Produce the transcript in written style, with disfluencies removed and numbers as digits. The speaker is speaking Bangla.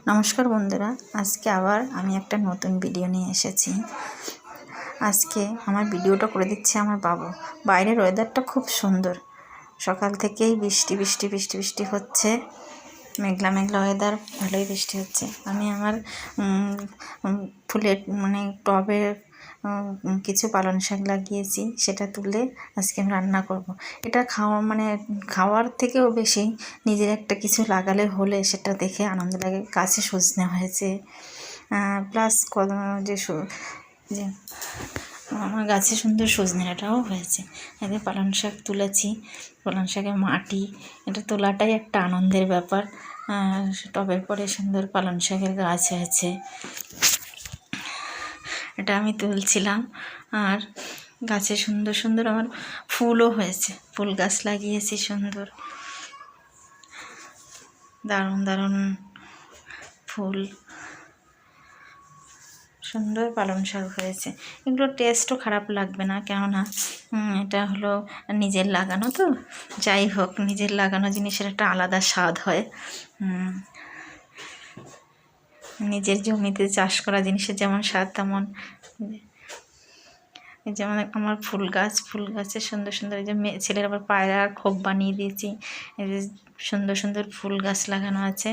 নমস্কার বন্ধুরা, আজকে আবার আমি একটা নতুন ভিডিও নিয়ে এসেছি। আজকে আমার ভিডিওটা করে দিচ্ছে আমার বাবু। বাইরের ওয়েদারটা খুব সুন্দর, সকাল থেকেই বৃষ্টি বৃষ্টি বৃষ্টি বৃষ্টি হচ্ছে, মেঘলা মেঘলা ওয়েদার, ভালোই বৃষ্টি হচ্ছে। আমি আমার ফুলের টবের কিছু পালং শাক লাগিয়েছি, সেটা তুলে আজকে আমি রান্না করব। এটা খাওয়ার থেকেও বেশি নিজের একটা কিছু লাগালে হলে সেটা দেখে আনন্দ লাগে। গাছে সজনে হয়েছে, প্লাস যে আমার গাছে সুন্দর সজনে ডাঁটাও হয়েছে। এতে পালং শাক তুলেছি, পালং শাকের মাটি এটা তোলাটাই একটা আনন্দের ব্যাপার। টবের পরে সুন্দর পালং শাকের গাছ হয়েছে, এটা আমি তুলছিলাম। আর গাছে সুন্দর সুন্দর আমার ফুলও হয়েছে, ফুল গাছ লাগিয়েছি সুন্দর, দারুণ দারুণ ফুল, সুন্দর পালং শাক হয়েছে। এগুলো টেস্টও খারাপ লাগবে না, কেননা এটা হলো নিজের লাগানো, তো যাই হোক নিজের লাগানো জিনিসের একটা আলাদা স্বাদ হয়। নিজের জমিতে চাষ করা জিনিসের যেমন স্বাদ, তেমন যেমন আমার ফুল গাছে সুন্দর সুন্দর, এই যে ছেলের আবার পায়রার খোপ বানিয়ে দিয়েছি, এই যে সুন্দর সুন্দর ফুল গাছ লাগানো আছে।